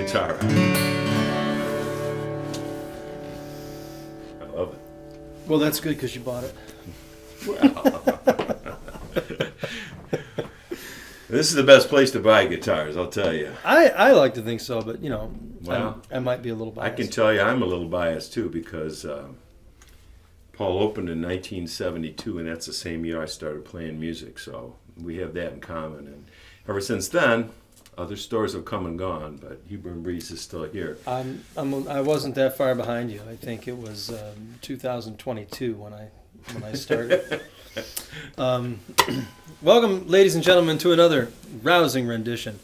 guitar. I love it. Well, that's good because you bought it. This is the best place to buy guitars, I'll tell you. I like to think so, but Well, I might be a little biased. I can tell you I'm a little biased too because Paul opened in 1972, and that's the same year I started playing music. So we have that in common. And ever since then, other stores have come and gone, but Huber and Breese is still here. I wasn't that far behind you. I think it was 2022 when I started. Welcome, ladies and gentlemen, to another rousing rendition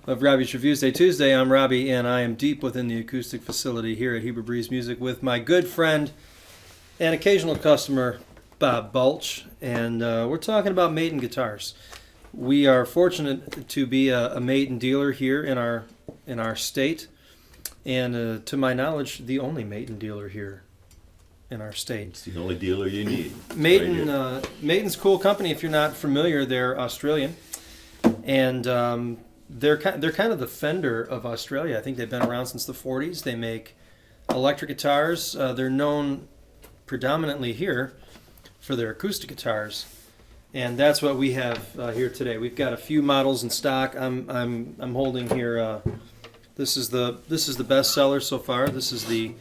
of Robby's Reviewsday Tuesday. I'm Robby, and I am deep within the acoustic facility here at Huber Breese Music with my good friend and occasional customer, Bob Baulch, and we're talking about Maton Guitars. We are fortunate to be a Maton dealer here in our state, and to my knowledge, the only Maton dealer here in our state. It's the only dealer you need. Maton, Maton's a cool company. If you're not familiar, they're Australian, and they're kind of the Fender of Australia. I think they've been around since the 40s. They make electric guitars. They're known predominantly here for their acoustic guitars, and that's what we have here today. We've got a few models in stock. I'm holding here. This is the best seller so far. This is the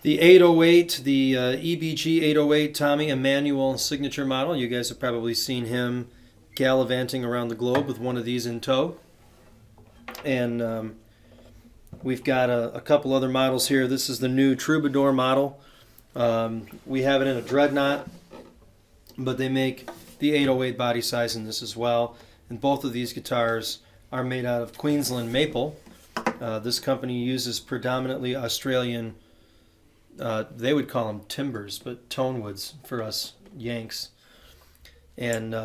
808, the EBG 808 Tommy Emanual signature model. You guys have probably seen him gallivanting around the globe with one of these in tow. And we've got a couple other models here. This is the new Troubadour model. We have it in a dreadnought, but they make the 808 body size in this as well. And both of these guitars are made out of Queensland maple. This company uses predominantly Australian, they would call them timbers, but tone woods for us Yanks. And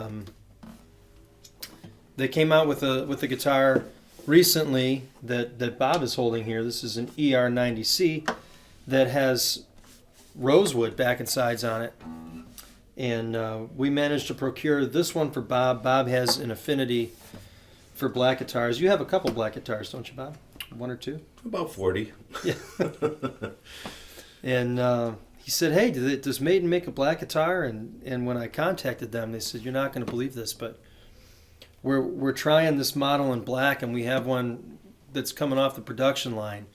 they came out with a guitar recently that Bob is holding here. This is an ER90C that has rosewood back and sides on it. And we managed to procure this one for Bob. Bob has an affinity for black guitars. You have a couple black guitars, don't you, Bob? One or two? About 40. Yeah. And he said, hey, does Maton make a black guitar? And when I contacted them, they said, you're not going to believe this, but we're trying this model in black, and we have one that's coming off the production line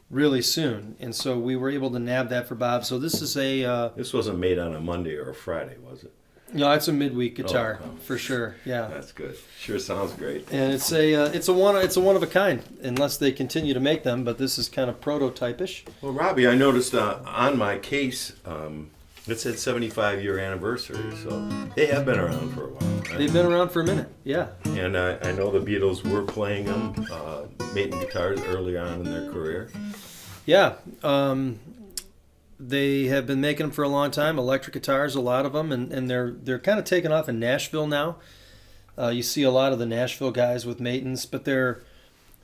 really soon. And so we were able to nab that for Bob. So this is a... This wasn't made on a Monday or a Friday, was it? No, it's a midweek guitar for sure. Yeah, that's good. Sure sounds great. And it's a one of a kind, unless they continue to make them. But this is kind of prototypish. Well, Robby, I noticed on my case it said 75-year anniversary, so they have been around for a while. Right? They've been around for a minute. Yeah. And I know the Beatles were playing them, Maton guitars early on in their career. Yeah. They have been making them for a long time, electric guitars, a lot of them, and they're kind of taking off in Nashville now. You see a lot of the Nashville guys with Matons, but they're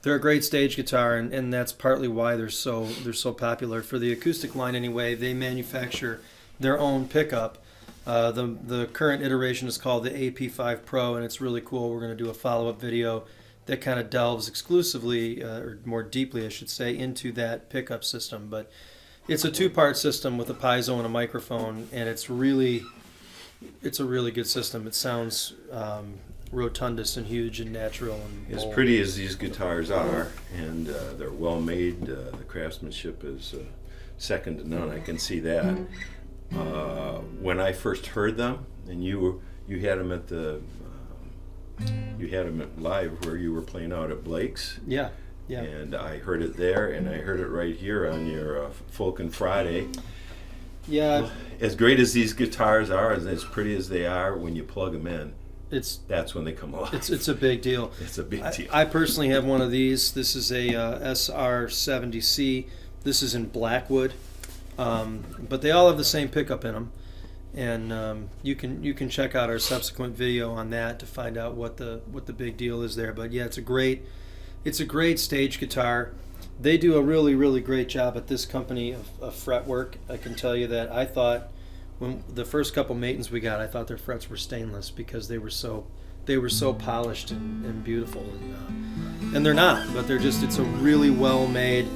a great stage guitar, and that's partly why they're so popular. For the acoustic line anyway, they manufacture their own pickup. The current iteration is called the AP5 Pro, and it's really cool. We're going to do a follow-up video that kind of delves exclusively, or more deeply, I should say, into that pickup system, but it's a two-part system with a piezo and a microphone, and it's a really good system. It sounds rotundous and huge and natural and bold. As pretty as these guitars are, and they're well made. The craftsmanship is second to none. I can see that. When I first heard them, and you had them at live where you were playing out at Blake's. Yeah. Yeah. And I heard it there, and I heard it right here on your Folkin' Friday. Yeah. As great as these guitars are, as pretty as they are, when you plug them in, that's when they come alive. It's a big deal. It's a big deal. I personally have one of these. This is a SR70C. This is in Blackwood, but they all have the same pickup in them. And you can check out our subsequent video on that to find out what the big deal is there. But yeah, it's a great stage guitar. They do a really, really great job at this company of fretwork. I can tell you that. I thought when the first couple Matons we got, I thought their frets were stainless because they were so polished and beautiful, and they're not, but they're just, it's a really well made,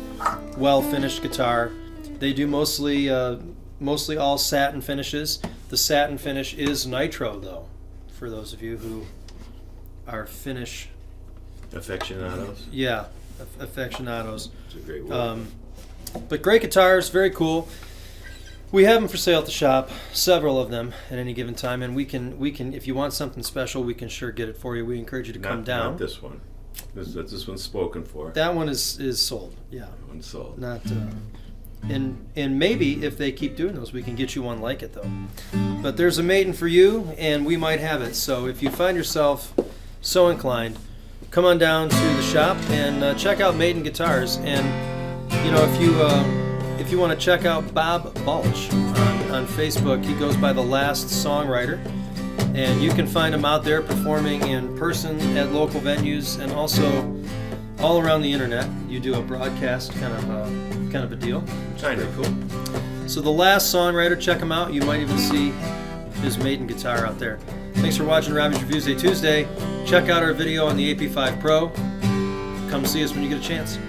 well finished guitar. They do mostly all satin finishes. The satin finish is nitro though, for those of you who are finish Aficionados. Yeah, aficionados. It's a great word. But great guitars, very cool. We have them for sale at the shop, several of them at any given time, and we can if you want something special, we can sure get it for you. We encourage you to come down. Not this one. This one's spoken for. That one is sold. Yeah. That one's sold. Not. And maybe if they keep doing those, we can get you one like it though. But there's a Maton for you, and we might have it. So if you find yourself so inclined, come on down to the shop and check out Maton Guitars. And you know, if you want to check out Bob Baulch on Facebook, he goes by The Last Songwriter, and you can find him out there performing in person at local venues and also all around the internet. You do a broadcast kind of a deal, which is pretty cool. So The Last Songwriter, check him out. You might even see his Maton guitar out there. Thanks for watching Robby's Reviewsday Tuesday. Check out our video on the AP5 Pro. Come see us when you get a chance.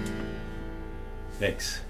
Thanks.